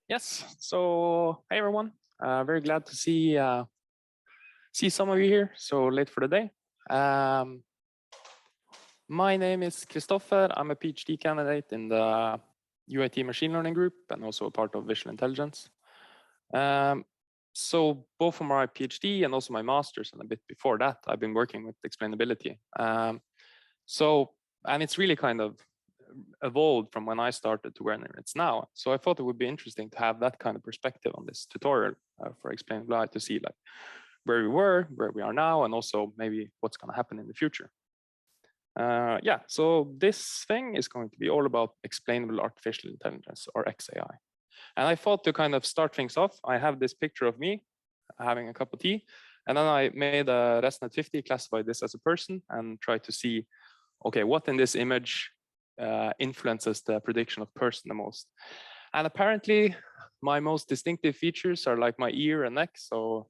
Yes. So, hey everyone. Very glad to see some of you here so late for the day. My name is Kristoffer. I'm a PhD candidate in the UIT machine learning group and also a part of visual intelligence. So both for my PhD and also my master's and a bit before that, I've been working with explainability. And it's really kind of evolved from when I started to where it's now. So I thought it would be interesting to have that kind of perspective on this tutorial for explainable AI, to see like where we were, where we are now, and also maybe what's going to happen in the future. Yeah, so this thing is going to be all about explainable artificial intelligence, or XAI. And I thought to kind of start things off, I have this picture of me having a cup of tea, and then I made a ResNet 50, classified this as a person, and tried to see, okay, what in this image influences the prediction of person the most. And apparently my most distinctive features are like my ear and neck. So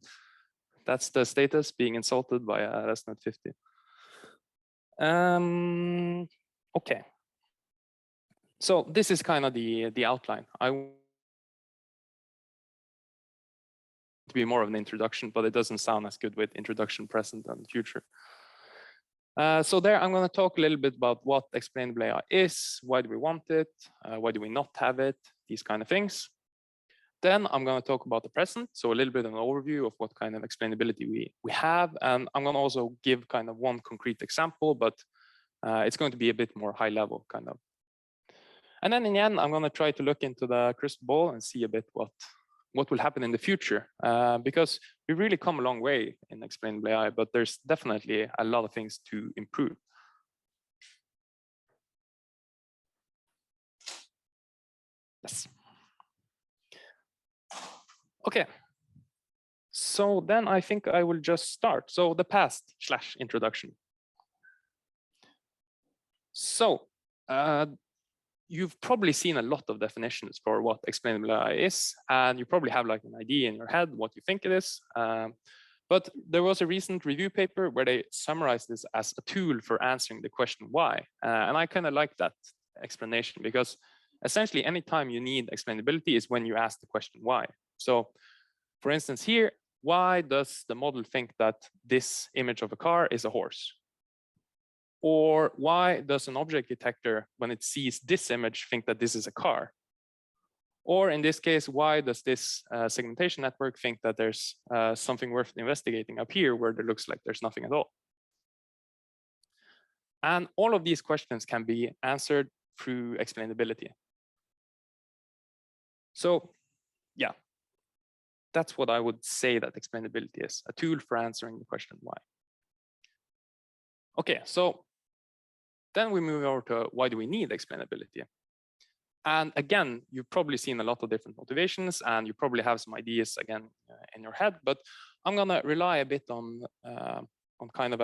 that's the status, being insulted by a ResNet 50. Okay. So this is kind of the outline. I want to be more of an introduction, but it doesn't sound as good with introduction, present, and future. So there, I'm going to talk a little bit about what explainable AI is, why do we want it, why do we not have it, these kind of things. Then I'm going to talk about the present, so a little bit of an overview of what kind of explainability we have, and I'm going to also give kind of one concrete example, but it's going to be a bit more high level kind of. And then in the end, I'm going to try to look into the crystal ball and see a bit what will happen in the future, because we really come a long way in explainable AI, but there's definitely a lot of things to improve. Yes. Okay. So then I think I will just start. So the past / introduction. So you've probably seen a lot of definitions for what explainable AI is, and you probably have like an idea in your head what you think it is. But there was a recent review paper where they summarized this as a tool for answering the question why. And I kind of like that explanation, because essentially anytime you need explainability is when you ask the question why. So for instance here, why does the model think that this image of a car is a horse? Or why does an object detector, when it sees this image, think that this is a car? Or in this case, why does this segmentation network think that there's something worth investigating up here where there looks like there's nothing at all? And all of these questions can be answered through explainability. So yeah, that's what I would say that explainability is, a tool for answering the question why. Okay, so then we move over to why do we need explainability? And again, you've probably seen a lot of different motivations, and you probably have some ideas again in your head, but I'm gonna rely a bit on kind of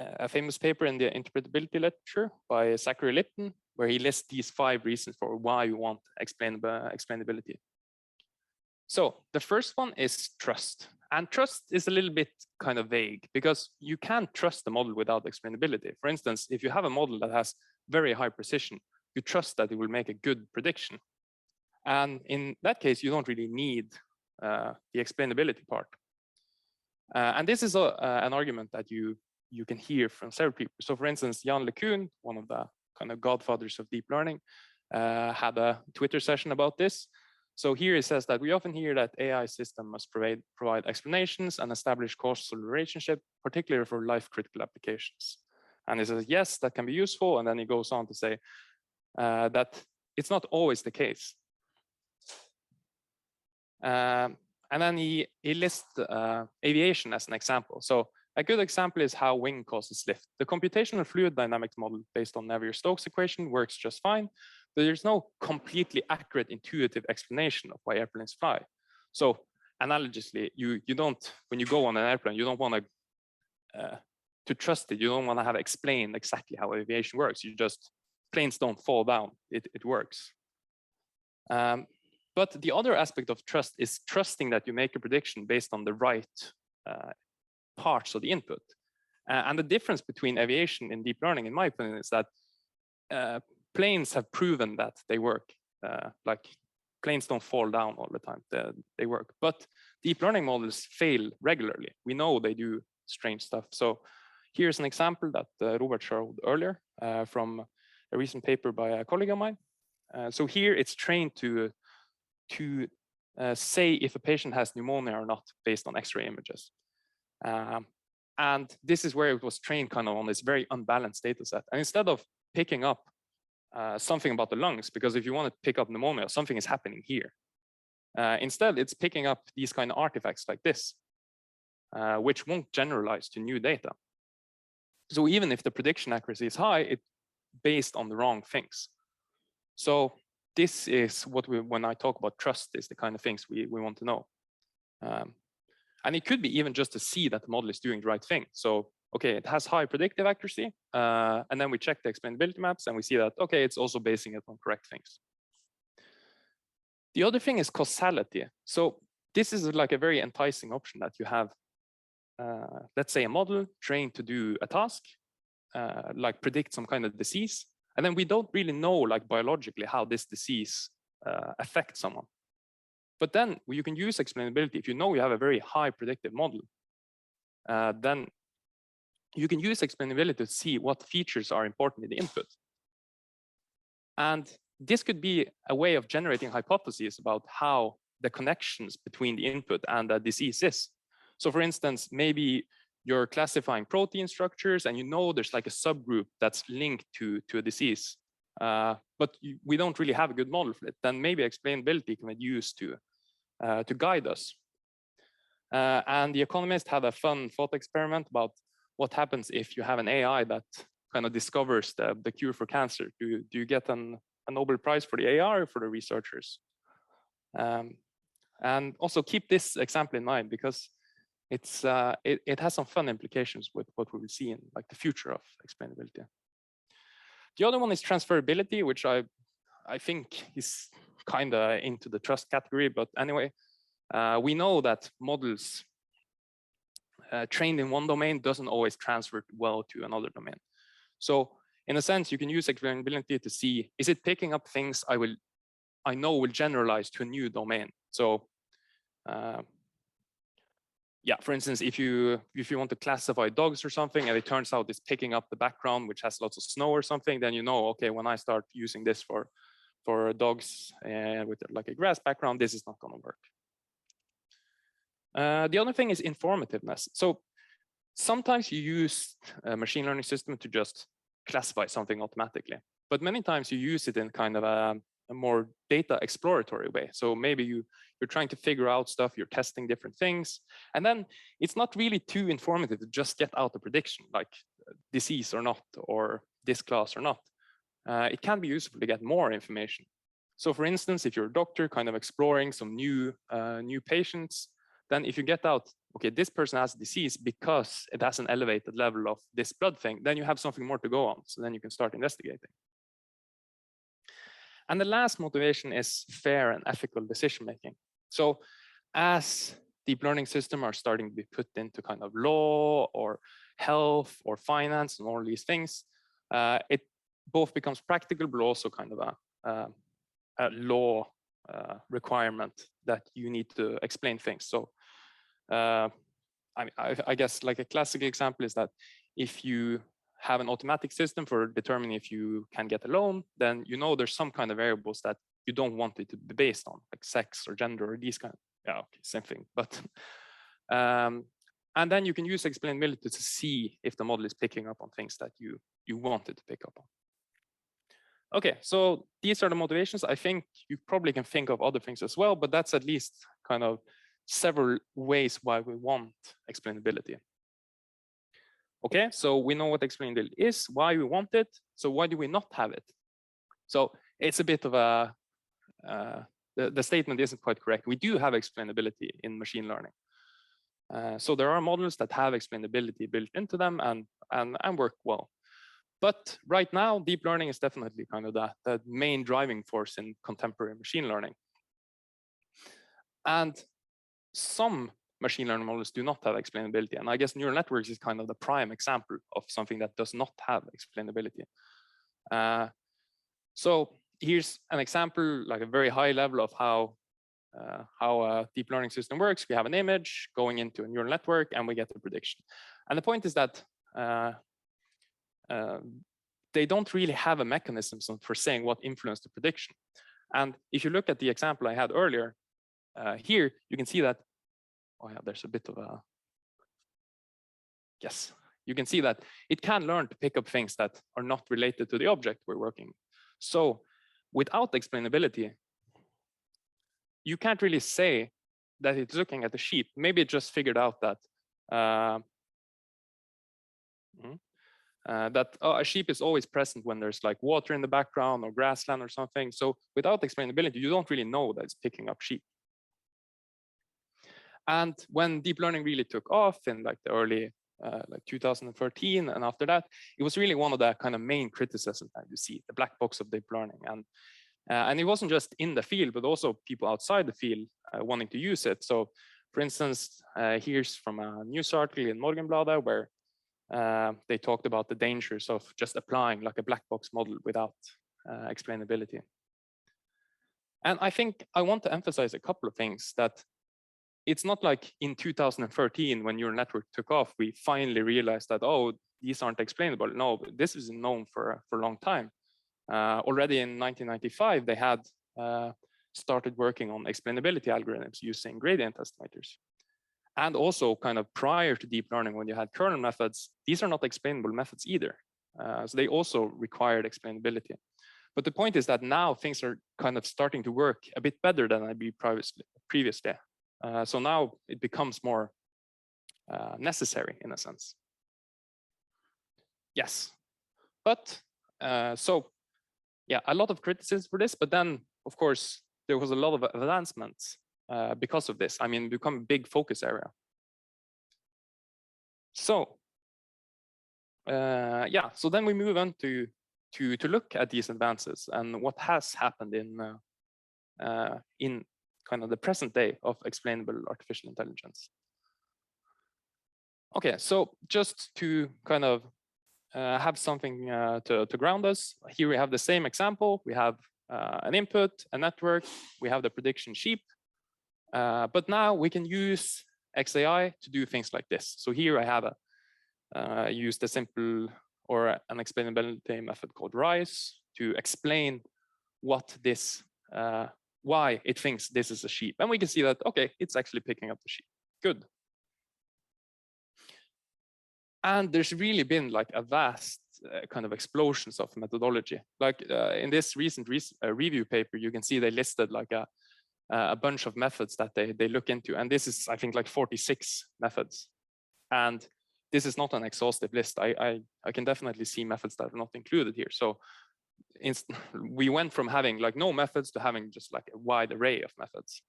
a famous paper in the interpretability literature by Zachary Lipton, where he lists these 5 reasons for why you want explainability. So the first one is trust. And trust is a little bit kind of vague, because you can't trust the model without explainability. For instance, if you have a model that has very high precision, you trust that it will make a good prediction. And in that case, you don't really need the explainability part. And this is an argument that you can hear from several people. So for instance, Jan LeCun, one of the kind of godfathers of deep learning, had a Twitter session about this. So here it says that we often hear that AI system must provide explanations and establish causal relationship, particularly for life-critical applications. And he says, yes, that can be useful. And then he goes on to say that it's not always the case. And then he lists aviation as an example. So a good example is how wing causes lift. The computational fluid dynamics model based on Navier-Stokes equation works just fine, but there's no completely accurate intuitive explanation of why airplanes fly. So analogously, you don't, when you go on an airplane, you don't want to trust it. You don't want to have explained exactly how aviation works. You just, planes don't fall down, it works. But the other aspect of trust is trusting that you make a prediction based on the right parts of the input. And the difference between aviation and deep learning, in my opinion, is that planes have proven that they work like planes don't fall down all the time, they work. But deep learning models fail regularly. We know they do strange stuff. So here's an example that Robert showed earlier from a recent paper by a colleague of mine. So here it's trained to say if a patient has pneumonia or not based on X-ray images. And this is where it was trained kind of on this very unbalanced data set. And instead of picking up something about the lungs, because if you want to pick up pneumonia, something is happening here. Instead, it's picking up these kind of artifacts like this, which won't generalize to new data. So even if the prediction accuracy is high, it's based on the wrong things. So this is what when I talk about trust, is the kind of things we want to know. And it could be even just to see that the model is doing the right thing. So, okay, it has high predictive accuracy, and then we check the explainability maps and we see that, okay, it's also basing it on correct things. The other thing is causality. So this is like a very enticing option that you have, let's say a model trained to do a task, like predict some kind of disease. And then we don't really know like biologically how this disease affects someone. But then you can use explainability. If you know you have a very high predictive model, then you can use explainability to see what features are important in the input. And this could be a way of generating hypotheses about how the connections between the input and the disease is. So for instance, maybe you're classifying protein structures and you know there's like a subgroup that's linked to a disease, but we don't really have a good model for it. Then maybe explainability can be used to guide us. And The Economist had a fun thought experiment about what happens if you have an AI that kind of discovers the cure for cancer. Do you get a Nobel Prize for the AI or for the researchers? And also keep this example in mind, because it has some fun implications with what we will see in like the future of explainability. The other one is transferability, which I think is kind of into the trust category, but anyway, we know that models trained in one domain doesn't always transfer well to another domain. So in a sense, you can use explainability to see, is it picking up things I know will generalize to a new domain? So yeah, for instance, if you want to classify dogs or something, and it turns out it's picking up the background which has lots of snow or something, then you know, okay, when I start using this for dogs with like a grass background, this is not going to work. The other thing is informativeness. So sometimes you use a machine learning system to just classify something automatically, but many times you use it in kind of a more data exploratory way. So maybe you're trying to figure out stuff, you're testing different things, and then it's not really too informative to just get out a prediction like disease or not, or this class or not. It can be useful to get more information. So for instance, if you're a doctor kind of exploring some new patients, then if you get out, okay, this person has a disease because it has an elevated level of this blood thing, then you have something more to go on. So then you can start investigating. And the last motivation is fair and ethical decision making. So as deep learning systems are starting to be put into kind of law or health or finance and all these things, it both becomes practical, but also kind of a law requirement that you need to explain things. So I guess like a classic example is that if you have an automatic system for determining if you can get a loan, then you know there's some kind of variables that you don't want it to be based on, like sex or gender or these kind of, yeah, okay, same thing. But and then you can use explainability to see if the model is picking up on things that you want it to pick up on. Okay, so these are the motivations. I think you probably can think of other things as well, but that's at least kind of several ways why we want explainability. Okay, so we know what explainability is, why we want it. So why do we not have it? So it's a bit of a, the statement isn't quite correct. We do have explainability in machine learning. So there are models that have explainability built into them and work well. But right now, deep learning is definitely kind of the main driving force in contemporary machine learning. And some machine learning models do not have explainability. And I guess neural networks is kind of the prime example of something that does not have explainability. So here's an example, like a very high level of how a deep learning system works. We have an image going into a neural network, and we get a prediction. And the point is that they don't really have a mechanism for saying what influenced the prediction. And if you look at the example I had earlier, here you can see that, oh yeah, there's a bit of a, yes, you can see that it can learn to pick up things that are not related to the object we're working. So without explainability, you can't really say that it's looking at the sheep. Maybe it just figured out that a sheep is always present when there's like water in the background or grassland or something. So without explainability, you don't really know that it's picking up sheep. And when deep learning really took off in like the early like 2013 and after that, it was really one of the kind of main criticisms that you see, the black box of deep learning. And it wasn't just in the field, but also people outside the field wanting to use it. So for instance, here's from a news article in Morgenbladet where they talked about the dangers of just applying like a black box model without explainability. And I think I want to emphasize a couple of things. That it's not like in 2013 when neural network took off, we finally realized that, oh, these aren't explainable. No, this is known for a long time. Already in 1995, they had started working on explainability algorithms using gradient estimators. And also kind of prior to deep learning, when you had kernel methods, these are not explainable methods either. So they also required explainability. But the point is that now things are kind of starting to work a bit better than I did previously. So now it becomes more necessary in a sense. Yes, but so yeah, a lot of criticism for this, but then of course there was a lot of advancements because of this. I mean, become a big focus area. So yeah, so then we move on to look at these advances and what has happened in kind of the present day of explainable artificial intelligence. Okay, so just to kind of have something to ground us, here we have the same example. We have an input, a network, we have the prediction sheep, but now we can use XAI to do things like this. So here I have used a simple or an explainability method called RISE to explain what this why it thinks this is a sheep. And we can see that, okay, it's actually picking up the sheep. Good. And there's really been like a vast kind of explosions of methodology. Like in this recent review paper, you can see they listed like a bunch of methods that they look into. And this is, I think, like 46 methods. And this is not an exhaustive list. I can definitely see methods that are not included here. So we went from having like no methods to having just like a wide array of methods.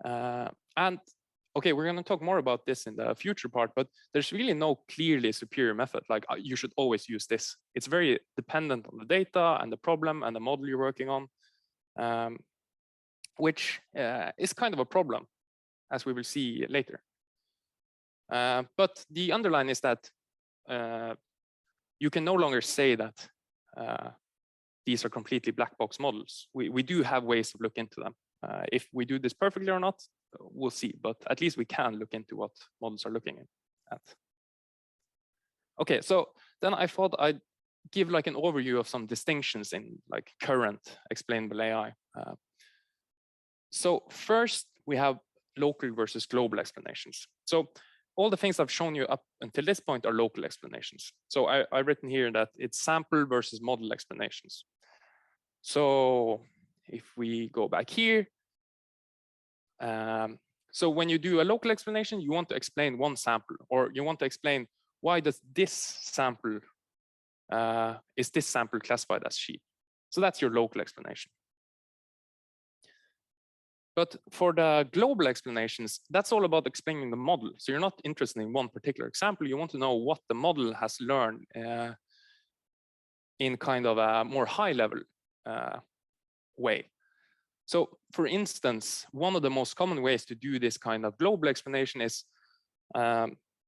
And okay, we're going to talk more about this in the future part, but there's really no clearly superior method. Like you should always use this. It's very dependent on the data and the problem and the model you're working on, which is kind of a problem, as we will see later. But the underline is that you can no longer say that these are completely black box models. We do have ways to look into them. If we do this perfectly or not, we'll see, but at least we can look into what models are looking at. Okay, so then I thought I'd give like an overview of some distinctions in like current explainable AI. So first we have local versus global explanations. So all the things I've shown you up until this point are local explanations. So I've written here that it's sample versus model explanations. So if we go back here, so when you do a local explanation, you want to explain one sample, or you want to explain why does this sample, is this sample classified as sheep? So that's your local explanation. But for the global explanations, that's all about explaining the model. So you're not interested in one particular example. You want to know what the model has learned in kind of a more high level way. So for instance, one of the most common ways to do this kind of global explanation is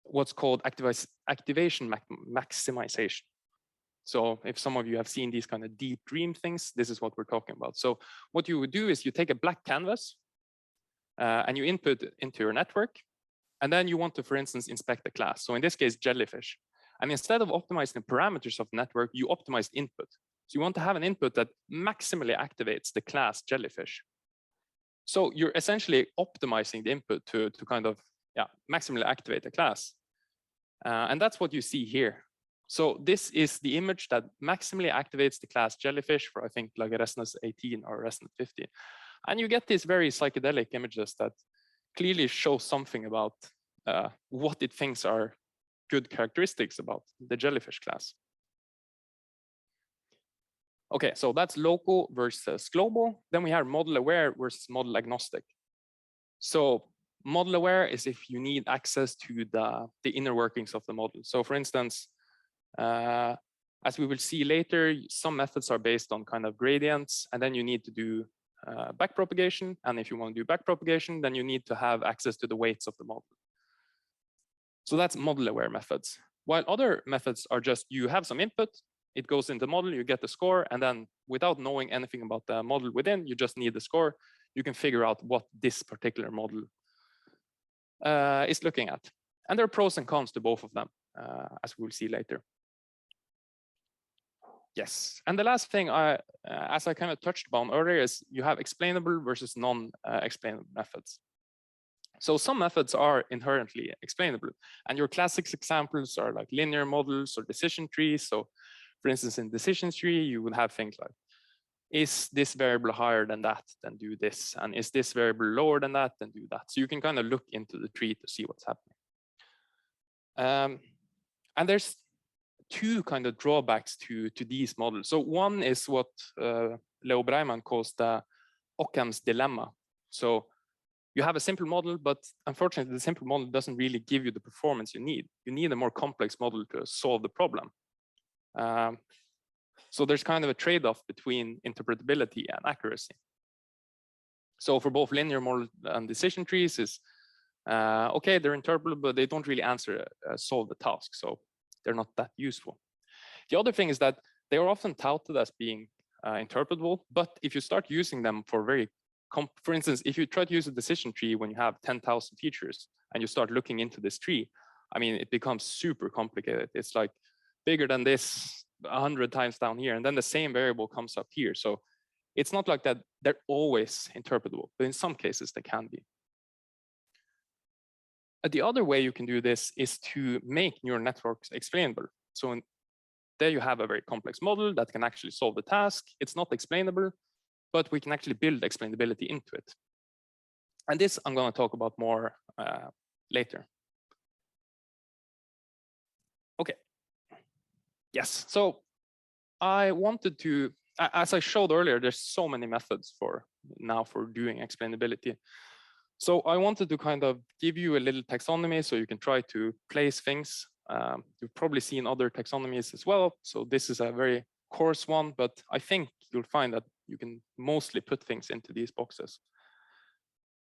what's called activation maximization. So if some of you have seen these kind of deep dream things, this is what we're talking about. So what you would do is you take a blank canvas and you input into your network. And then you want to, for instance, inspect the class. So in this case, jellyfish. And instead of optimizing the parameters of the network, you optimize input. So you want to have an input that maximally activates the class jellyfish. So you're essentially optimizing the input to kind of maximally activate the class. And that's what you see here. So this is the image that maximally activates the class jellyfish for, I think, like a ResNet 18 or ResNet 50. And you get these very psychedelic images that clearly show something about what it thinks are good characteristics about the jellyfish class. Okay, so that's local versus global. Then we have model aware versus model agnostic. So model aware is if you need access to the inner workings of the model. So for instance, as we will see later, some methods are based on kind of gradients, and then you need to do backpropagation. And if you want to do backpropagation, then you need to have access to the weights of the model. So that's model aware methods. While other methods are just you have some input, it goes into the model, you get the score, and then without knowing anything about the model within, you just need the score. You can figure out what this particular model is looking at. And there are pros and cons to both of them, as we'll see later. Yes, and the last thing, as I kind of touched upon earlier, is you have explainable versus non-explainable methods. So some methods are inherently explainable, and your classic examples are like linear models or decision trees. So for instance, in decision tree, you would have things like, is this variable higher than that, then do this, and is this variable lower than that, then do that. So you can kind of look into the tree to see what's happening. And there's two kind of drawbacks to these models. So one is what Leo Breiman calls the Occam's dilemma. So you have a simple model, but unfortunately, the simple model doesn't really give you the performance you need. You need a more complex model to solve the problem. So there's kind of a trade-off between interpretability and accuracy. So for both linear model and decision trees is, okay, they're interpretable, but they don't really solve the task. So they're not that useful. The other thing is that they are often touted as being interpretable, but if you start using them for for instance, if you try to use a decision tree when you have 10,000 features and you start looking into this tree, I mean, it becomes super complicated. It's like bigger than this 100 times down here, and then the same variable comes up here. So it's not like that they're always interpretable, but in some cases they can be. The other way you can do this is to make neural networks explainable. So there you have a very complex model that can actually solve the task. It's not explainable, but we can actually build explainability into it. And this I'm going to talk about more later. Okay. Yes, so I wanted to, as I showed earlier, there's so many methods for doing explainability. So I wanted to kind of give you a little taxonomy so you can try to place things. You've probably seen other taxonomies as well. So this is a very coarse one, but I think you'll find that you can mostly put things into these boxes.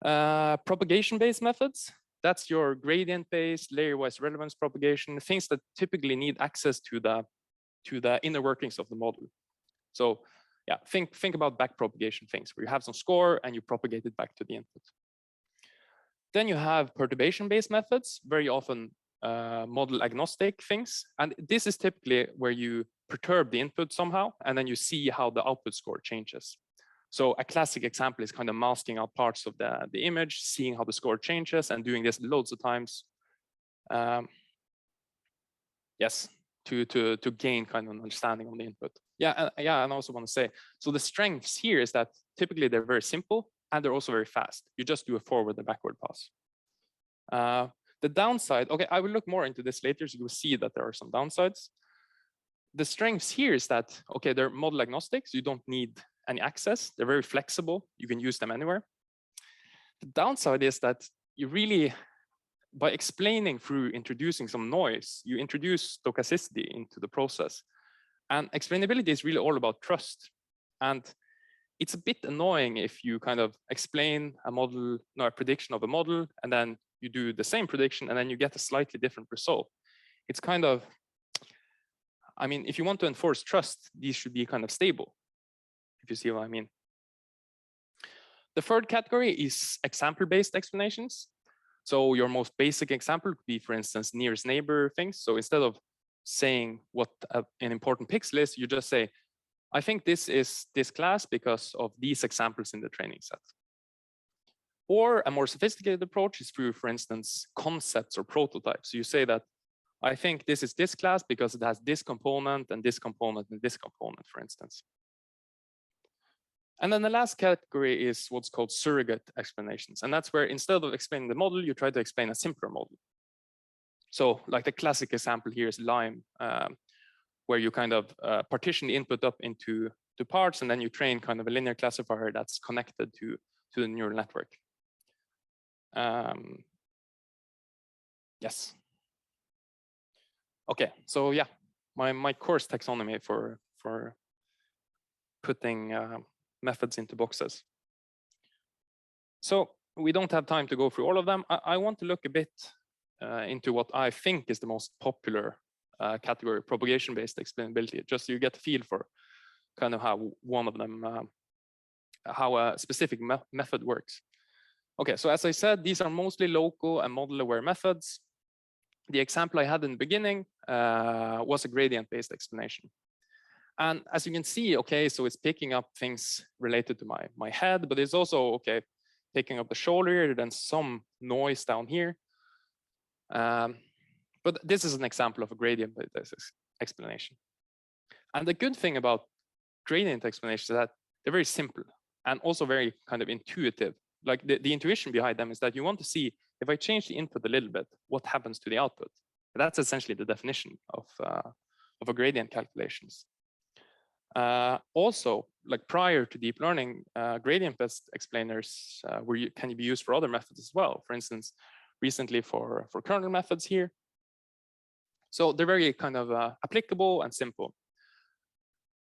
Propagation-based methods, that's your gradient-based, layer-wise relevance propagation, things that typically need access to the inner workings of the model. So yeah, think about backpropagation things where you have some score and you propagate it back to the input. Then you have perturbation-based methods, very often model agnostic things. And this is typically where you perturb the input somehow, and then you see how the output score changes. So a classic example is kind of masking out parts of the image, seeing how the score changes, and doing this loads of times. Yes, to gain kind of an understanding on the input. Yeah, and I also want to say, so the strengths here is that typically they're very simple and they're also very fast. You just do a forward and backward pass. The downside, okay, I will look more into this later, so you'll see that there are some downsides. The strengths here is that, okay, they're model agnostic, so you don't need any access. They're very flexible. You can use them anywhere. The downside is that you really, by explaining through introducing some noise, you introduce stochasticity into the process. And explainability is really all about trust. And it's a bit annoying if you kind of explain a model, no, a prediction of a model, and then you do the same prediction, and then you get a slightly different result. It's kind of, I mean, if you want to enforce trust, these should be kind of stable, if you see what I mean. The third category is example-based explanations. So your most basic example could be, for instance, nearest neighbor things. So instead of saying what an important pixel is, you just say, I think this is this class because of these examples in the training set. Or a more sophisticated approach is through, for instance, concepts or prototypes. So you say that I think this is this class because it has this component and this component and this component, for instance. And then the last category is what's called surrogate explanations. And that's where instead of explaining the model, you try to explain a simpler model. So like the classic example here is Lime, where you kind of partition the input up into parts, and then you train kind of a linear classifier that's connected to the neural network. Yes. Okay, so yeah, my course taxonomy for putting methods into boxes. So we don't have time to go through all of them. I want to look a bit into what I think is the most popular category, propagation-based explainability, just so you get a feel for kind of how one of them, how a specific method works. Okay, so as I said, these are mostly local and model-aware methods. The example I had in the beginning was a gradient-based explanation. And as you can see, okay, so it's picking up things related to my head, but it's also, okay, picking up the shoulder, then some noise down here. But this is an example of a gradient-based explanation. And the good thing about gradient explanations is that they're very simple and also very kind of intuitive. Like the intuition behind them is that you want to see, if I change the input a little bit, what happens to the output? That's essentially the definition of a gradient calculations. Also, like prior to deep learning, gradient-based explainers can be used for other methods as well. For instance, recently for kernel methods here. So they're very kind of applicable and simple.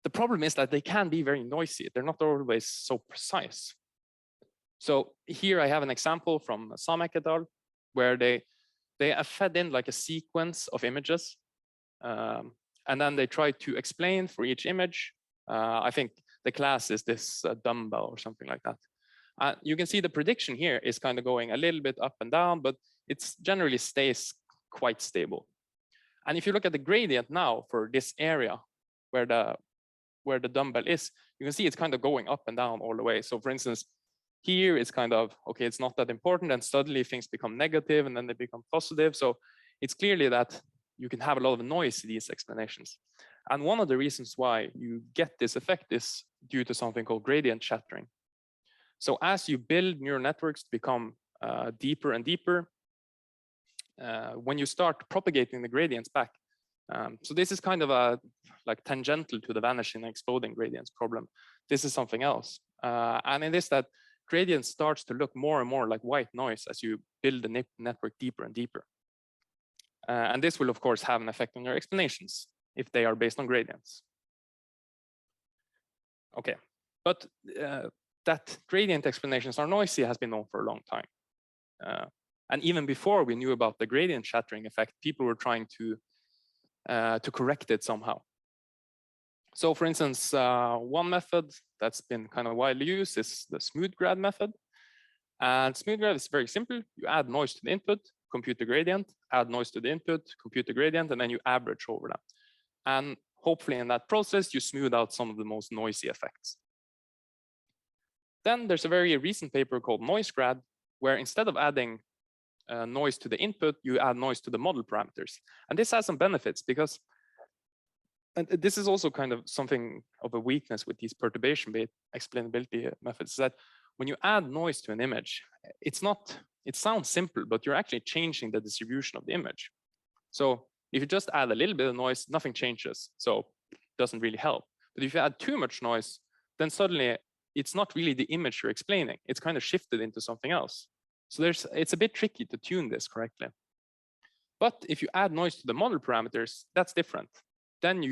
The problem is that they can be very noisy. They're not always so precise. So here I have an example from Samek et al., where they have fed in like a sequence of images, and then they try to explain for each image. I think the class is this dumbbell or something like that. You can see the prediction here is kind of going a little bit up and down, but it generally stays quite stable. And if you look at the gradient now for this area where the dumbbell is, you can see it's kind of going up and down all the way. So for instance, here it's kind of, okay, it's not that important, and suddenly things become negative and then they become positive. So it's clearly that you can have a lot of noise in these explanations. And one of the reasons why you get this effect is due to something called gradient shattering. So as you build neural networks to become deeper and deeper, when you start propagating the gradients back, so this is kind of a like tangential to the vanishing and exploding gradients problem. This is something else. And it is that gradient starts to look more and more like white noise as you build the network deeper and deeper. And this will, of course, have an effect on your explanations if they are based on gradients. Okay, but that gradient explanations are noisy has been known for a long time. And even before we knew about the gradient shattering effect, people were trying to correct it somehow. So for instance, one method that's been kind of widely used is the smooth grad method. And smooth grad is very simple. You add noise to the input, compute the gradient, add noise to the input, compute the gradient, and then you average over them. And hopefully in that process, you smooth out some of the most noisy effects. Then there's a very recent paper called noise grad, where instead of adding noise to the input, you add noise to the model parameters. And this has some benefits because, and this is also kind of something of a weakness with these perturbation-based explainability methods, is that when you add noise to an image, it sounds simple, but you're actually changing the distribution of the image. So if you just add a little bit of noise, nothing changes. So it doesn't really help. But if you add too much noise, then suddenly it's not really the image you're explaining. It's kind of shifted into something else. So it's a bit tricky to tune this correctly. But if you add noise to the model parameters, that's different. Then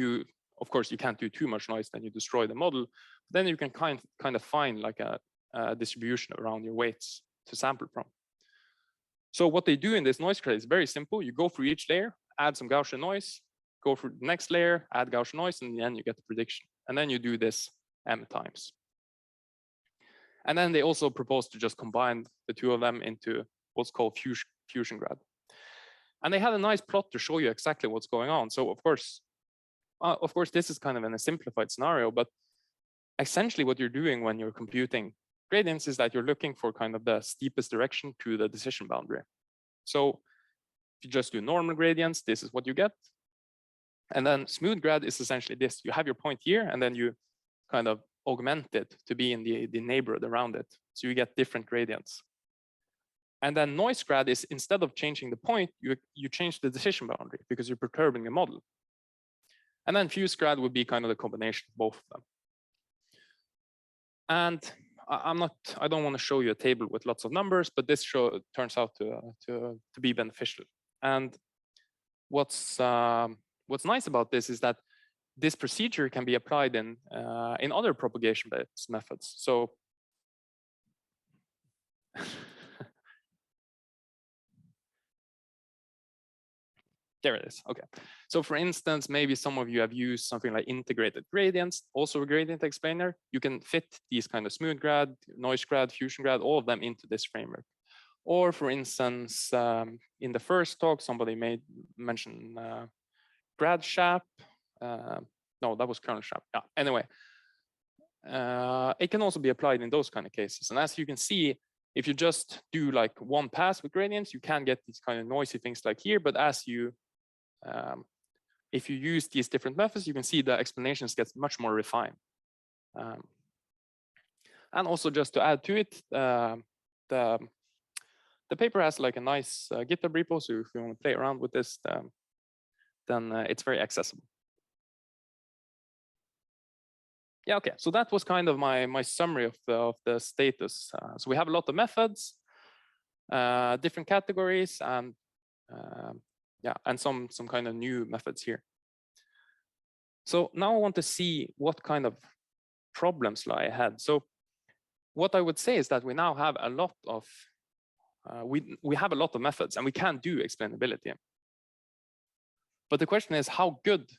of course, you can't do too much noise, then you destroy the model. Then you can kind of find like a distribution around your weights to sample from. So what they do in this noise grad is very simple. You go through each layer, add some Gaussian noise, go through the next layer, add Gaussian noise, and then you get the prediction. And then you do this m times. And then they also propose to just combine the two of them into what's called fusion grad. And they had a nice plot to show you exactly what's going on. So of course, this is kind of in a simplified scenario, but essentially what you're doing when you're computing gradients is that you're looking for kind of the steepest direction to the decision boundary. So if you just do normal gradients, this is what you get. And then smooth grad is essentially this. You have your point here, and then you kind of augment it to be in the neighborhood around it. So you get different gradients. And then noise grad is, instead of changing the point, you change the decision boundary because you're perturbing the model. And then fuse grad would be kind of the combination of both of them. And I don't want to show you a table with lots of numbers, but this turns out to be beneficial. And what's nice about this is that this procedure can be applied in other propagation-based methods. So there it is. Okay. So for instance, maybe some of you have used something like integrated gradients, also a gradient explainer. You can fit these kind of smooth grad, noise grad, fusion grad, all of them into this framework. Or for instance, in the first talk, somebody mention grad shap. No, that was kernel shap. Yeah. Anyway, it can also be applied in those kind of cases. And as you can see, if you just do like one pass with gradients, you can get these kind of noisy things like here. But as you if you use these different methods, you can see the explanations get much more refined. And also, just to add to it, the paper has like a nice GitHub repo. So if you want to play around with this, then it's very accessible. Yeah, okay. So that was kind of my summary of the status. So we have a lot of methods, different categories, and yeah, and some kind of new methods here. So now I want to see what kind of problems lie ahead. So what I would say is that we now have a lot of we have a lot of methods, and we can do explainability. But the question is, how good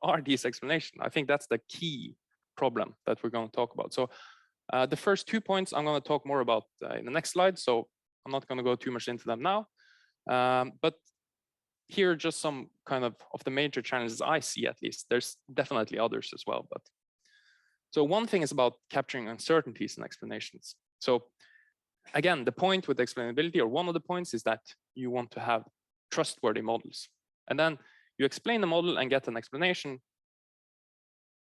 are these explanations? I think that's the key problem that we're going to talk about. So the first 2 points I'm going to talk more about in the next slide. So I'm not going to go too much into them now. But here are just some kind of the major challenges I see, at least. There's definitely others as well. But so one thing is about capturing uncertainties in explanations. So again, the point with explainability, or one of the points, is that you want to have trustworthy models. And then you explain the model and get an explanation,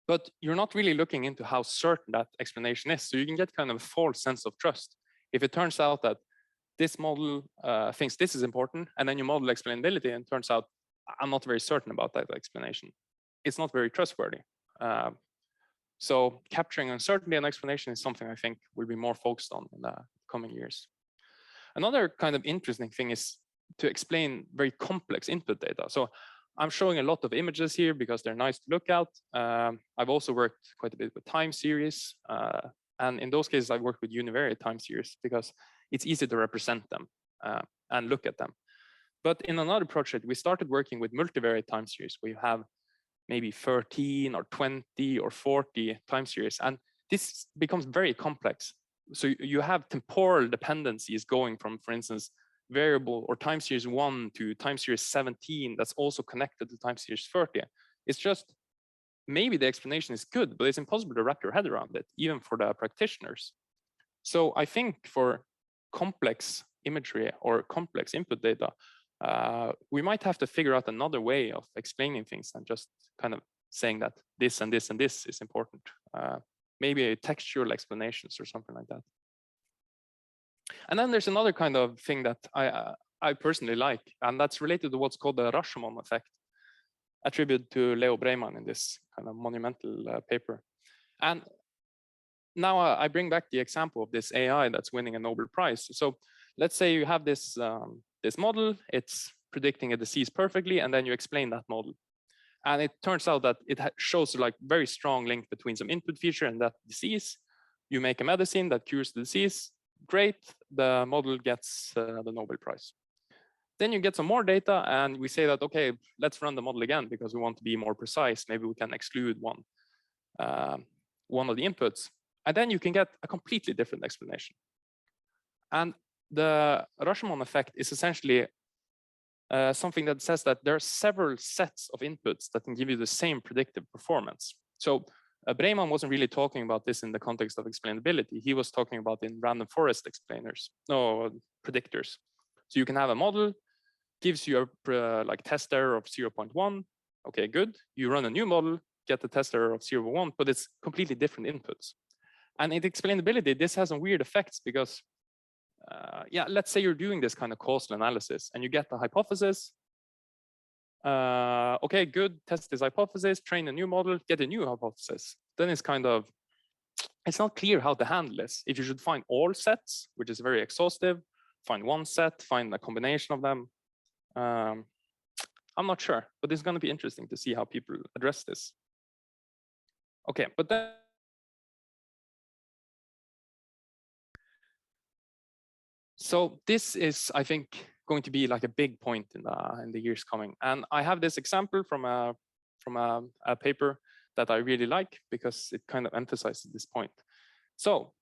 but you're not really looking into how certain that explanation is. So you can get kind of a false sense of trust. If it turns out that this model thinks this is important, and then you model explainability, and it turns out I'm not very certain about that explanation, it's not very trustworthy. So capturing uncertainty and explanation is something I think will be more focused on in the coming years. Another kind of interesting thing is to explain very complex input data. So I'm showing a lot of images here because they're nice to look at. I've also worked quite a bit with time series. And in those cases, I've worked with univariate time series because it's easy to represent them and look at them. But in another project, we started working with multivariate time series where you have maybe 13 or 20 or 40 time series. And this becomes very complex. So you have temporal dependencies going from, for instance, variable or time series 1 to time series 17 that's also connected to time series 30. It's just, maybe the explanation is good, but it's impossible to wrap your head around it, even for the practitioners. So I think for complex imagery or complex input data, we might have to figure out another way of explaining things than just kind of saying that this and this and this is important. Maybe a textual explanations or something like that. And then there's another kind of thing that I personally like, and that's related to what's called the Rashomon effect, attributed to Leo Breiman in this kind of monumental paper. And now I bring back the example of this AI that's winning a Nobel Prize. So let's say you have this this model, it's predicting a disease perfectly, and then you explain that model. And it turns out that it shows like very strong link between some input feature and that disease. You make a medicine that cures the disease. Great, the model gets the Nobel Prize. Then you get some more data and we say that, okay, let's run the model again because we want to be more precise. Maybe we can exclude one of the inputs. And then you can get a completely different explanation. And the Rashomon effect is essentially something that says that there are several sets of inputs that can give you the same predictive performance. So Breiman wasn't really talking about this in the context of explainability. He was talking about in random forest predictors. So you can have a model, gives you a like test error of 0.1. Okay, good. You run a new model, get the test error of 0.1, but it's completely different inputs. And in explainability, this has some weird effects because, yeah, let's say you're doing this kind of causal analysis and you get the hypothesis. Okay, good, test this hypothesis, train a new model, get a new hypothesis. Then it's kind of, it's not clear how to handle this. If you should find all sets, which is very exhaustive, find one set, find a combination of them. I'm not sure, but it's going to be interesting to see how people address this. Okay, but then so this is, I think, going to be like a big point in the years coming. And I have this example from a paper that I really like because it kind of emphasizes this point. So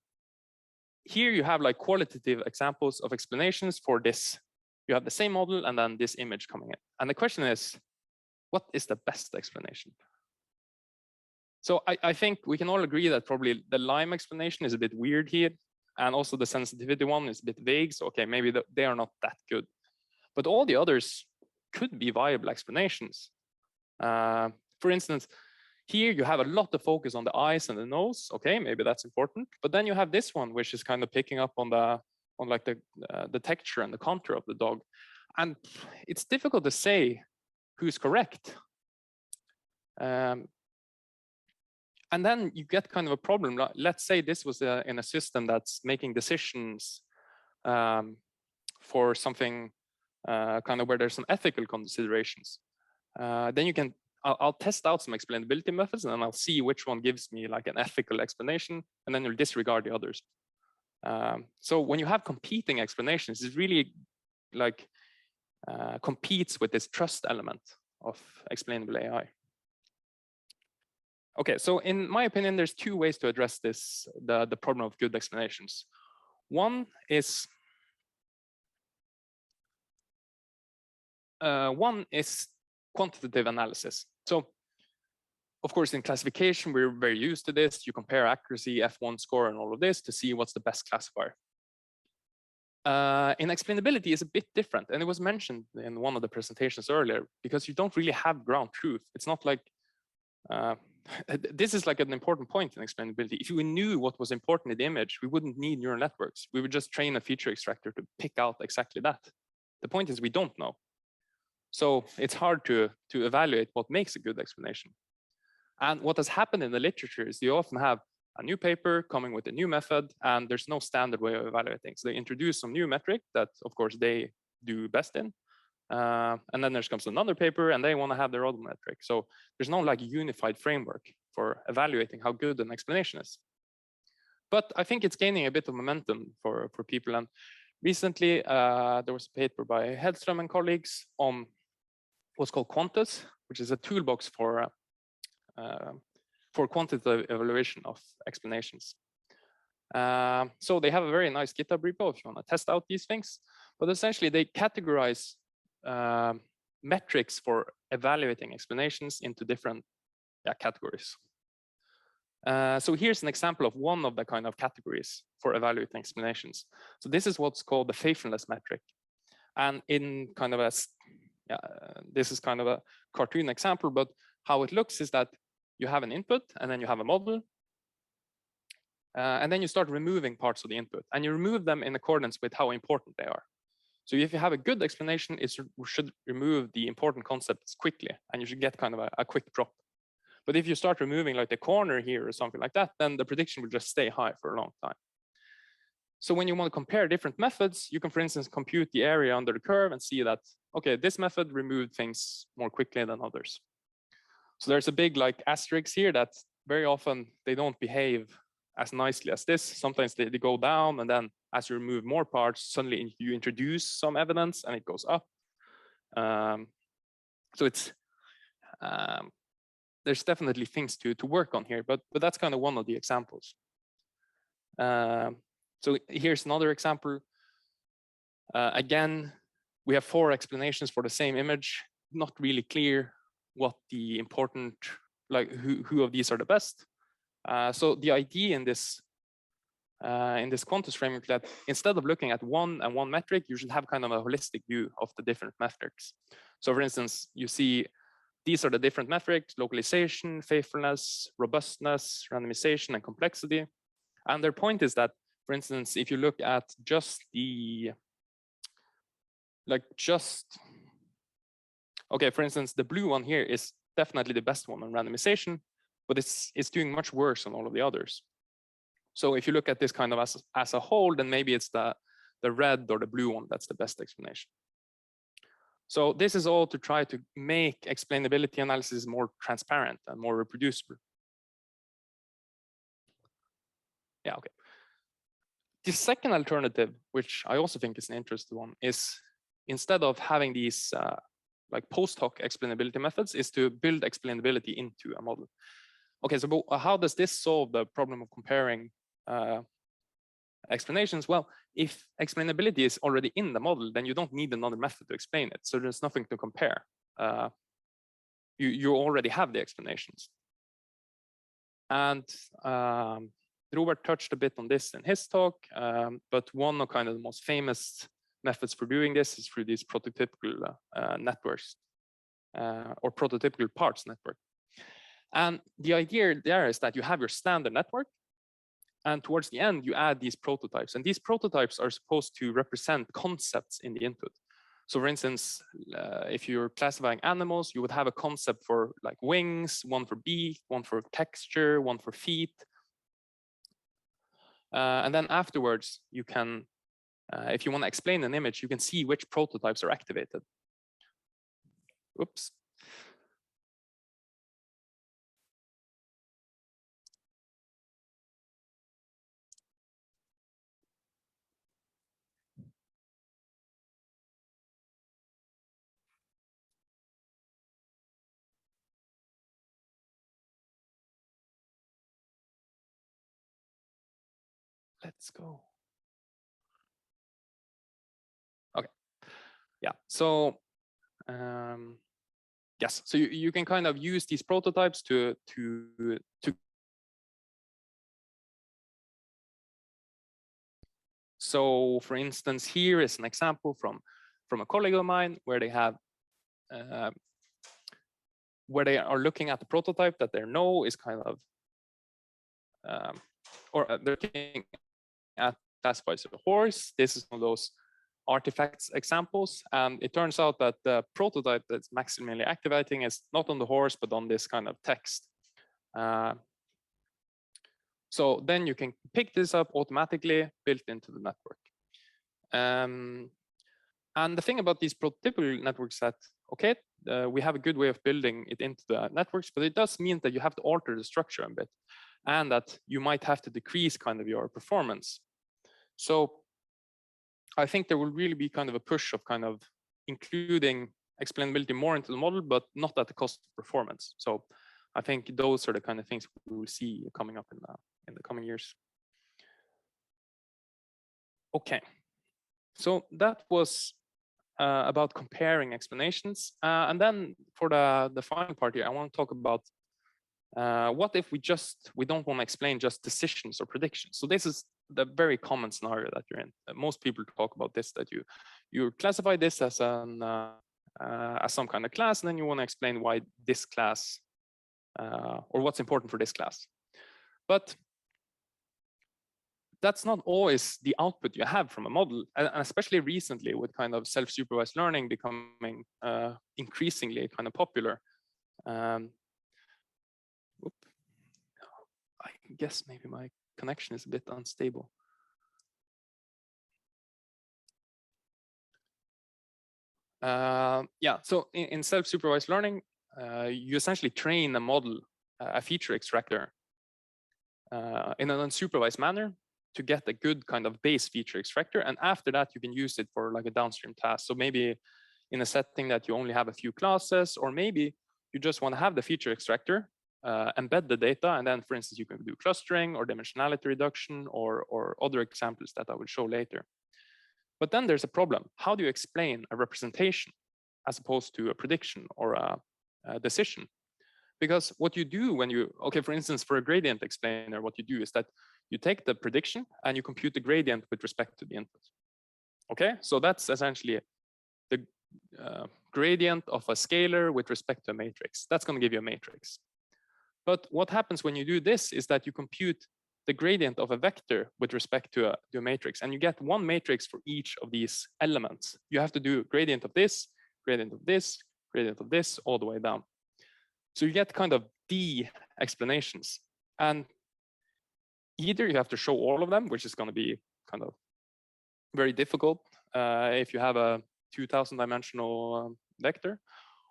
here you have like qualitative examples of explanations for this. You have the same model and then this image coming in. And the question is, what is the best explanation? So I think we can all agree that probably the Lime explanation is a bit weird here. And also the sensitivity one is a bit vague. So, okay, maybe they are not that good. But all the others could be viable explanations. For instance, here you have a lot of focus on the eyes and the nose. Okay, maybe that's important. But then you have this one, which is kind of picking up on the texture and the contour of the dog. And it's difficult to say who's correct. And then you get kind of a problem. Let's say this was in a system that's making decisions for something kind of where there's some ethical considerations. Then you can, I'll test out some explainability methods and then I'll see which one gives me like an ethical explanation, and then you'll disregard the others. So when you have competing explanations, it really like competes with this trust element of explainable AI. Okay, so in my opinion, there's two ways to address this, the problem of good explanations. One is quantitative analysis. So, of course, in classification, we're very used to this. You compare accuracy, F1 score, and all of this to see what's the best classifier. In explainability, it's a bit different, and it was mentioned in one of the presentations earlier, because you don't really have ground truth. It's not like this is like an important point in explainability. If we knew what was important in the image, we wouldn't need neural networks. We would just train a feature extractor to pick out exactly that. The point is we don't know. So it's hard to evaluate what makes a good explanation. And what has happened in the literature is you often have a new paper coming with a new method, and there's no standard way of evaluating. So they introduce some new metric that, of course, they do best in. And then there comes another paper and they want to have their own metric. So there's no like unified framework for evaluating how good an explanation is. But I think it's gaining a bit of momentum for people. And recently there was a paper by Hedström and colleagues on what's called Quantus, which is a toolbox for quantitative evaluation of explanations. So they have a very nice GitHub repo if you want to test out these things. But essentially they categorize metrics for evaluating explanations into different categories. So here's an example of one of the kind of categories for evaluating explanations. So this is what's called the faithfulness metric. And in kind of a, this is kind of a cartoon example, but how it looks is that you have an input and then you have a model. And then you start removing parts of the input and you remove them in accordance with how important they are. So if you have a good explanation, it should remove the important concepts quickly and you should get kind of a quick drop. But if you start removing like the corner here or something like that, then the prediction will just stay high for a long time. So when you want to compare different methods, you can, for instance, compute the area under the curve and see that, okay, this method removed things more quickly than others. So there's a big like asterisk here that very often they don't behave as nicely as this. Sometimes they go down, and then as you remove more parts, suddenly you introduce some evidence and it goes up. So it's there's definitely things to work on here, but that's kind of one of the examples. So here's another example. Again, we have 4 explanations for the same image. Not really clear what the important, like who of these are the best. So the idea in this Quantus framework that instead of looking at one metric, you should have kind of a holistic view of the different metrics. So for instance, you see these are the different metrics: localization, faithfulness, robustness, randomization, and complexity. And their point is that, for instance, if you look at just the, okay, for instance, the blue one here is definitely the best one on randomization, but it's doing much worse on all of the others. So if you look at this kind of as a whole, then maybe it's the red or the blue one that's the best explanation. So this is all to try to make explainability analysis more transparent and more reproducible. Yeah, okay. The second alternative, which I also think is an interesting one, is instead of having these like post hoc explainability methods, is to build explainability into a model. Okay, so how does this solve the problem of comparing explanations? Well, if explainability is already in the model, then you don't need another method to explain it. So there's nothing to compare. You already have the explanations. And Robert touched a bit on this in his talk, but one of kind of the most famous methods for doing this is through these prototypical networks or prototypical parts network. And the idea there is that you have your standard network, and towards the end, you add these prototypes. And these prototypes are supposed to represent concepts in the input. So for instance, if you're classifying animals, you would have a concept for like wings, one for beak, one for texture, one for feet. And then afterwards, you can, if you want to explain an image, you can see which prototypes are activated. Oops. Let's go. Okay. Yeah. So yes. So you can kind of use these prototypes to. So for instance, here is an example from a colleague of mine where they have where they are looking at the prototype that they know is kind of or they're looking at classified as a horse. This is one of those artifacts examples, and it turns out that the prototype that's maximally activating is not on the horse but on this kind of text. So then you can pick this up automatically built into the network. And the thing about these prototypical networks that, okay, we have a good way of building it into the networks, but it does mean that you have to alter the structure a bit, and that you might have to decrease kind of your performance. So I think there will really be kind of a push of kind of including explainability more into the model, but not at the cost of performance. So I think those are the kind of things we will see coming up in the coming years. Okay, so that was about comparing explanations. And then for the final part here, I want to talk about what if we don't want to explain just decisions or predictions. So this is the very common scenario that you're in. Most people talk about this, that you classify this as an as some kind of class, and then you want to explain why this class or what's important for this class. But that's not always the output you have from a model, and especially recently with kind of self-supervised learning becoming increasingly kind of popular. I guess maybe my connection is a bit unstable. Yeah, so in self-supervised learning, you essentially train a model, a feature extractor, in an unsupervised manner to get a good kind of base feature extractor, and after that you can use it for like a downstream task. So maybe in a setting that you only have a few classes, or maybe you just want to have the feature extractor, embed the data, and then, for instance, you can do clustering or dimensionality reduction or other examples that I will show later. But then there's a problem. How do you explain a representation as opposed to a prediction or a decision? Because what you do when you, okay, for instance, for a gradient explainer, what you do is that you take the prediction and you compute the gradient with respect to the input. Okay, so that's essentially the gradient of a scalar with respect to a matrix. That's going to give you a matrix. But what happens when you do this is that you compute the gradient of a vector with respect to a matrix, and you get one matrix for each of these elements. You have to do gradient of this, gradient of this, gradient of this, all the way down. So you get kind of D explanations, and either you have to show all of them, which is going to be kind of very difficult if you have a 2000 dimensional vector,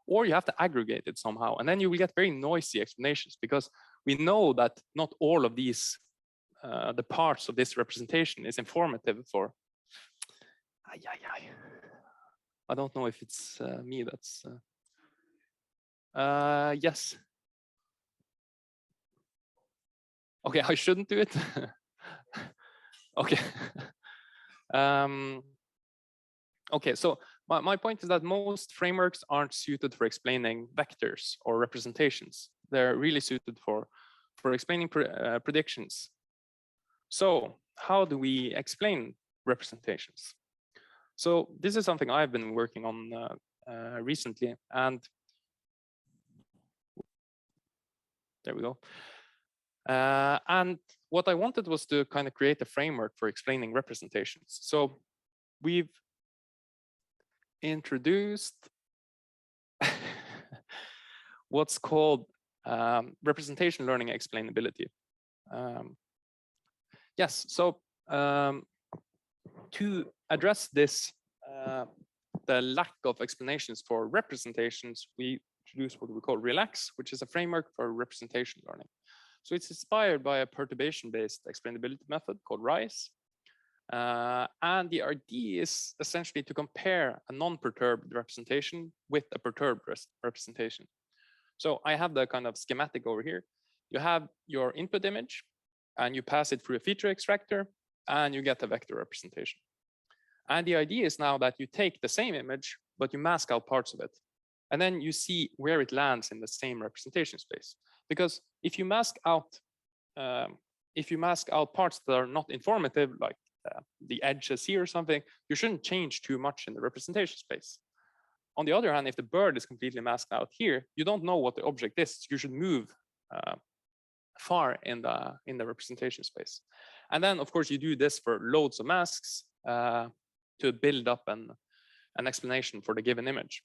or you have to aggregate it somehow, and then you will get very noisy explanations, because we know that not all of these the parts of this representation is informative for. I don't know if it's me that's. Yes. Okay, I shouldn't do it. Okay. Okay, so my point is that most frameworks aren't suited for explaining vectors or representations. They're really suited for explaining predictions. So how do we explain representations? So this is something I've been working on recently, and there we go. And what I wanted was to kind of create a framework for explaining representations. So we've introduced what's called representation learning explainability. Yes, so to address this, the lack of explanations for representations, we introduced what we call RELAX, which is a framework for representation learning. So it's inspired by a perturbation-based explainability method called RISE. And the idea is essentially to compare a non-perturbed representation with a perturbed representation. So I have the kind of schematic over here. You have your input image, and you pass it through a feature extractor, and you get a vector representation. And the idea is now that you take the same image, but you mask out parts of it. And then you see where it lands in the same representation space. Because if you mask out parts that are not informative, like the edges here or something, you shouldn't change too much in the representation space. On the other hand, if the bird is completely masked out here, you don't know what the object is. You should move far in the representation space. And then, of course, you do this for loads of masks to build up an explanation for the given image.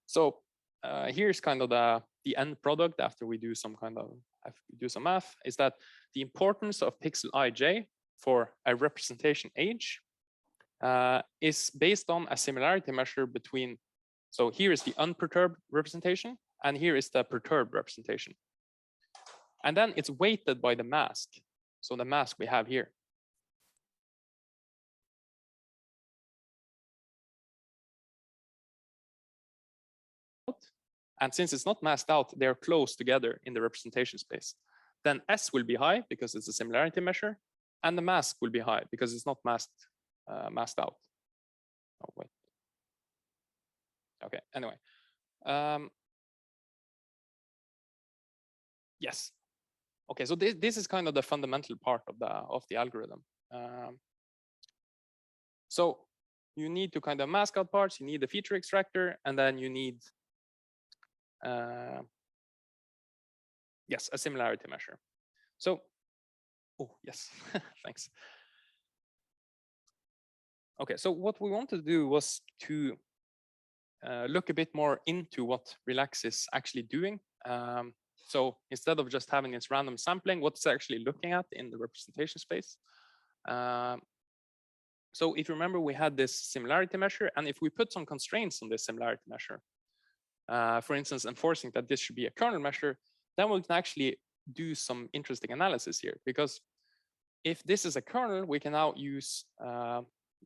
So here's kind of the end product after we do some math, is that the importance of pixel ij for a representation age is based on a similarity measure between, so here is the unperturbed representation, and here is the perturbed representation. And then it's weighted by the mask. So the mask we have here. And since it's not masked out, they're close together in the representation space. Then S will be high because it's a similarity measure, and the mask will be high because it's not masked out. Oh, wait. Okay, anyway. Yes. Okay, so this is kind of the fundamental part of the algorithm. So you need to kind of mask out parts, you need the feature extractor, and then you need yes, a similarity measure. So, oh yes, thanks. Okay, so what we wanted to do was to look a bit more into what RELAX is actually doing. So instead of just having its random sampling, what's actually looking at in the representation space. So if you remember, we had this similarity measure, and if we put some constraints on this similarity measure, for instance, enforcing that this should be a kernel measure, then we can actually do some interesting analysis here. Because if this is a kernel, we can now use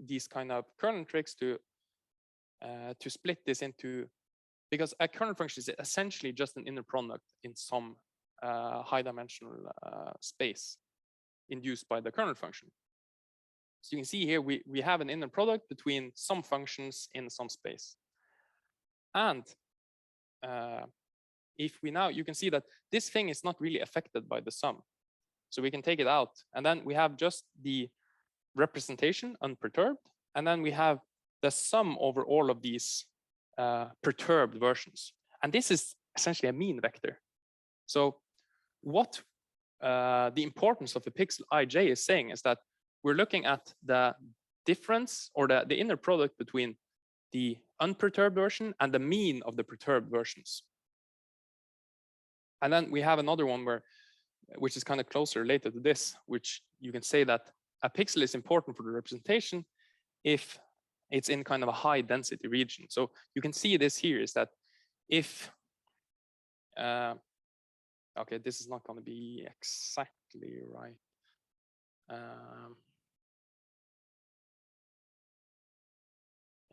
these kind of kernel tricks to to split this into, because a kernel function is essentially just an inner product in some high dimensional space induced by the kernel function. So you can see here we have an inner product between some functions in some space. And if we now, you can see that this thing is not really affected by the sum. So we can take it out, and then we have just the representation unperturbed, and then we have the sum over all of these perturbed versions. And this is essentially a mean vector. So what the importance of the pixel ij is saying is that we're looking at the difference or the inner product between the unperturbed version and the mean of the perturbed versions. And then we have another one which is kind of closer related to this, which you can say that a pixel is important for the representation if it's in kind of a high density region. So you can see this here is that if, okay, this is not going to be exactly right.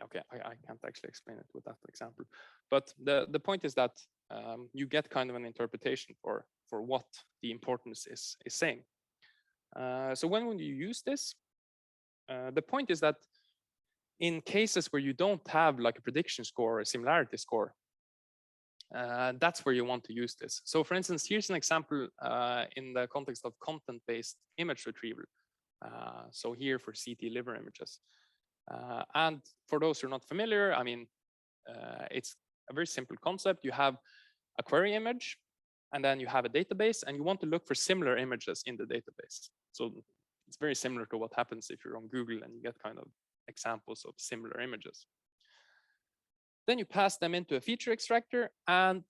Okay, I can't actually explain it with that example, but the point is that you get kind of an interpretation for what the importance is saying. So when you use this, the point is that in cases where you don't have like a prediction score or a similarity score, that's where you want to use this. So for instance, here's an example in the context of content-based image retrieval. So here for CT liver images. And for those who are not familiar, I mean, it's a very simple concept. You have a query image, and then you have a database, and you want to look for similar images in the database. So it's very similar to what happens if you're on Google and you get kind of examples of similar images. Then you pass them into a feature extractor, and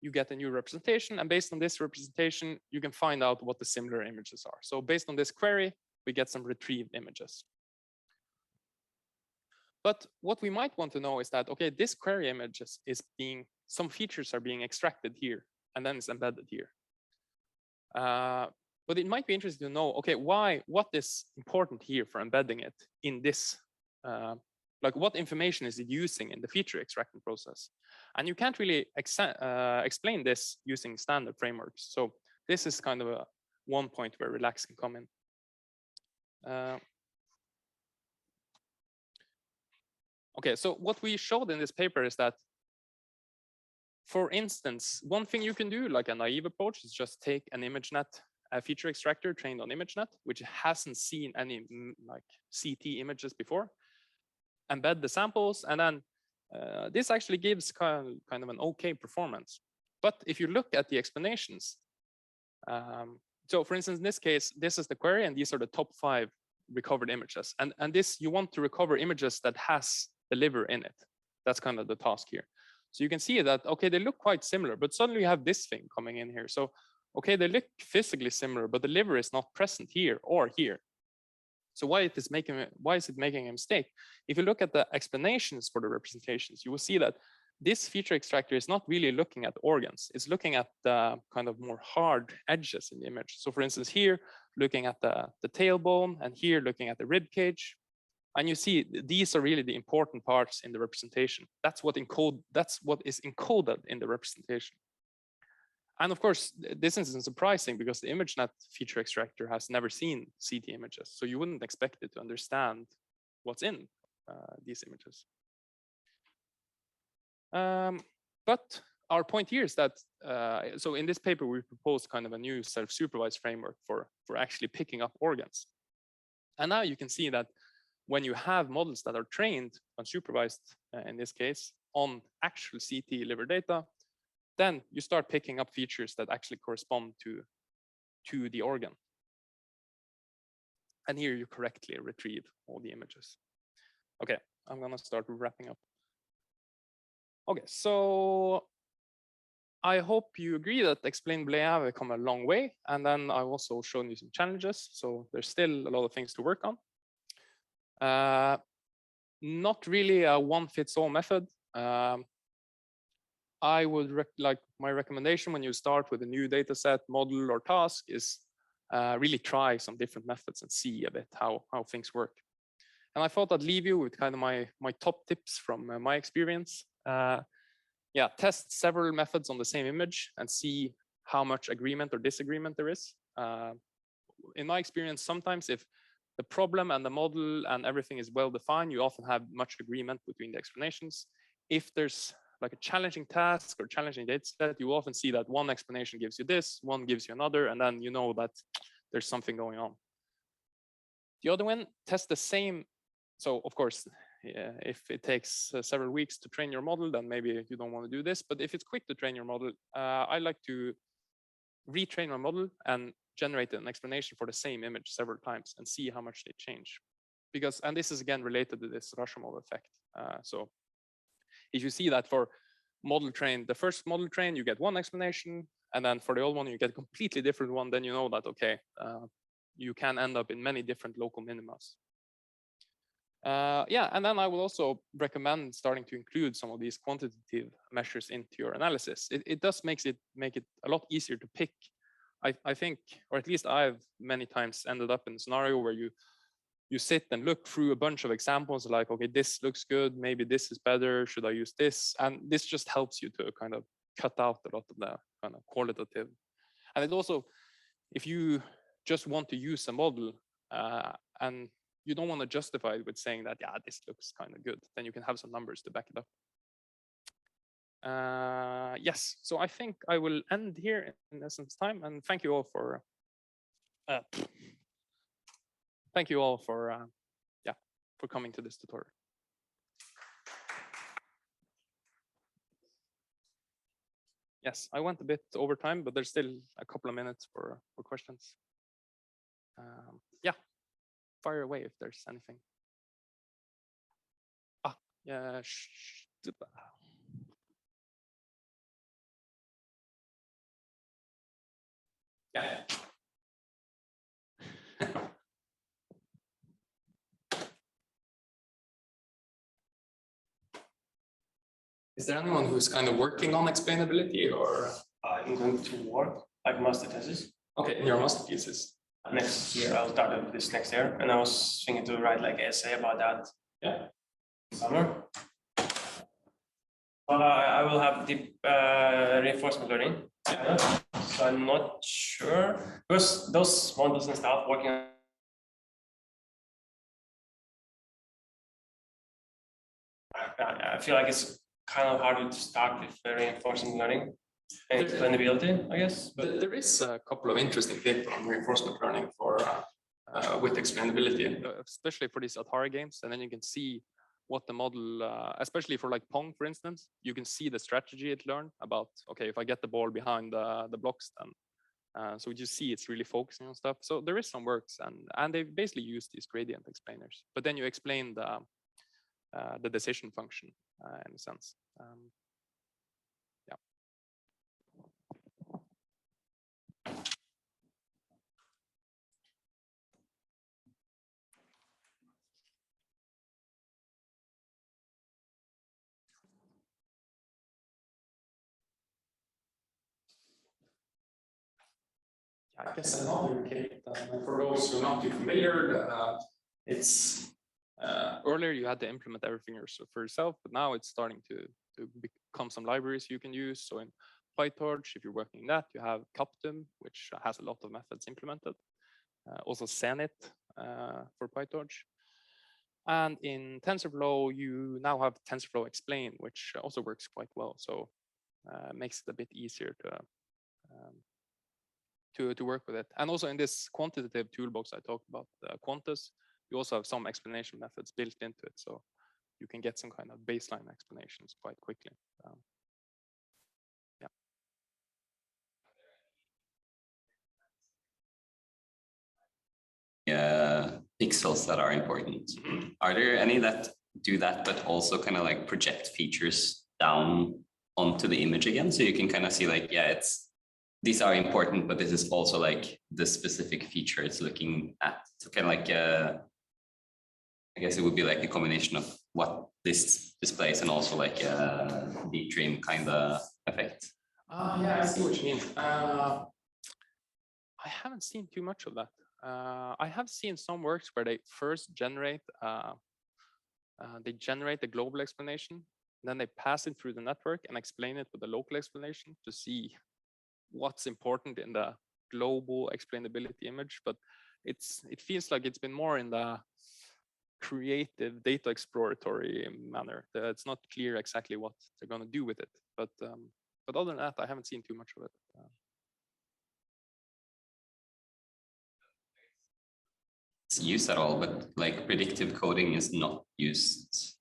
you get a new representation. And based on this representation, you can find out what the similar images are. So based on this query, we get some retrieved images. But what we might want to know is that, okay, this query image is being, some features are being extracted here, and then it's embedded here. But it might be interesting to know, okay, what is important here for embedding it in this, like what information is it using in the feature extracting process? And you can't really explain this using standard frameworks. So this is kind of one point where Relax can come in. Okay, so what we showed in this paper is that, for instance, one thing you can do, like a naive approach, is just take an ImageNet, a feature extractor trained on ImageNet, which hasn't seen any like CT images before, embed the samples, and then this actually gives kind of an okay performance. But if you look at the explanations, so for instance, in this case, this is the query, and these are the top 5 recovered images. And this, you want to recover images that has the liver in it. That's kind of the task here. So you can see that, okay, they look quite similar, but suddenly you have this thing coming in here. So, okay, they look physically similar, but the liver is not present here or here. So why is it making a mistake? If you look at the explanations for the representations, you will see that this feature extractor is not really looking at organs. It's looking at the kind of more hard edges in the image. So for instance, here, looking at the tailbone, and here looking at the rib cage. And you see, these are really the important parts in the representation. That's what is encoded in the representation. And of course, this isn't surprising because the ImageNet feature extractor has never seen CT images. So you wouldn't expect it to understand what's in these images. But our point here is that, so in this paper, we proposed kind of a new self-supervised framework for actually picking up organs. And now you can see that when you have models that are trained, unsupervised in this case, on actual CT liver data, then you start picking up features that actually correspond to the organ. And here you correctly retrieve all the images. Okay, I'm gonna start wrapping up. Okay, so I hope you agree that explainable AI have come a long way. And then I've also shown you some challenges. So there's still a lot of things to work on. Not really a one-fits-all method. I would like my recommendation when you start with a new data set, model, or task is really try some different methods and see a bit how things work. And I thought I'd leave you with kind of my top tips from my experience. Yeah, test several methods on the same image and see how much agreement or disagreement there is. In my experience, sometimes if the problem and the model and everything is well defined, you often have much agreement between the explanations. If there's like a challenging task or challenging data set, you often see that one explanation gives you this, one gives you another, and then you know that there's something going on. The other one, test the same. So of course, yeah, if it takes several weeks to train your model, then maybe you don't want to do this. But if it's quick to train your model, I like to retrain my model and generate an explanation for the same image several times and see how much they change. Because, and this is again related to this Rashomon effect. So if you see that for model train, the first model train, you get one explanation, and then for the old one, you get a completely different one, then you know that, okay, you can end up in many different local minimas. Yeah, and then I will also recommend starting to include some of these quantitative measures into your analysis. It does make it a lot easier to pick. I think, or at least I've many times ended up in a scenario where you sit and look through a bunch of examples like, okay, this looks good, maybe this is better, should I use this? And this just helps you to kind of cut out a lot of the kind of qualitative. And it also, if you just want to use a model and you don't want to justify it with saying that, yeah, this looks kind of good, then you can have some numbers to back it up. Yes, so I think I will end here in essence time, and thank you all for yeah, for coming to this tutorial. Yes, I went a bit over time, but there's still a couple of minutes for questions. Yeah, fire away if there's anything. Yeah. Yeah. Is there anyone who's kind of working on explainability, or? I'm going to work like master thesis. Okay, in your master thesis. Next year, I'll start with this next year, and I was thinking to write like essay about that. Yeah. Summer. I will have deep reinforcement learning. Yeah. So I'm not sure because those models and stuff working on. I feel like it's kind of hard to start with reinforcement learning and explainability, I guess. But there is a couple of interesting things on reinforcement learning for with explainability, especially for these Atari games, and then you can see what the model, especially for like Pong, for instance, you can see the strategy it learned about, okay, if I get the ball behind the blocks, then so you see it's really focusing on stuff. So there is some works, and they basically use these gradient explainers, but then you explain the decision function in a sense. Yeah. I guess another case, for those who are not too familiar, it's earlier you had to implement everything for yourself, but now it's starting to become some libraries you can use. So in PyTorch, if you're working in that, you have Captum, which has a lot of methods implemented. Also Senit for PyTorch. And in TensorFlow, you now have TensorFlow Explain, which also works quite well. So makes it a bit easier to work with it. And also in this quantitative toolbox I talked about, Quantus, you also have some explanation methods built into it. So you can get some kind of baseline explanations quite quickly. Yeah. Pixels that are important. Mm-hmm. Are there any that do that, but also kind of like project features down onto the image again? So you can kind of see like, yeah, these are important, but this is also like the specific feature it's looking at. So kind of like, I guess it would be like a combination of what this displays and also like a deep dream kind of effect. Yeah, I see what you mean. I haven't seen too much of that. I have seen some works where they first generate the global explanation, then they pass it through the network and explain it with a local explanation to see what's important in the global explainability image. But it feels like it's been more in the creative data exploratory manner. It's not clear exactly what they're going to do with it. But other than that, I haven't seen too much of it. It's used at all, but like predictive coding is not used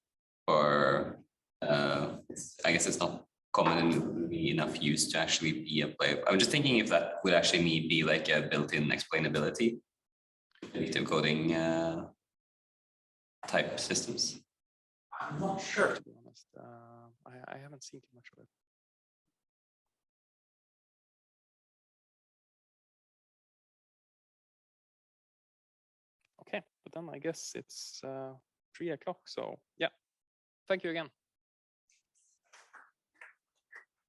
for, I guess it's not commonly enough use to actually be applied. I'm just thinking if that would actually be like a built-in explainability, predictive coding type systems. I'm not sure, to be honest. I haven't seen too much of it. Okay, but then I guess it's 3 o'clock. So yeah, thank you again.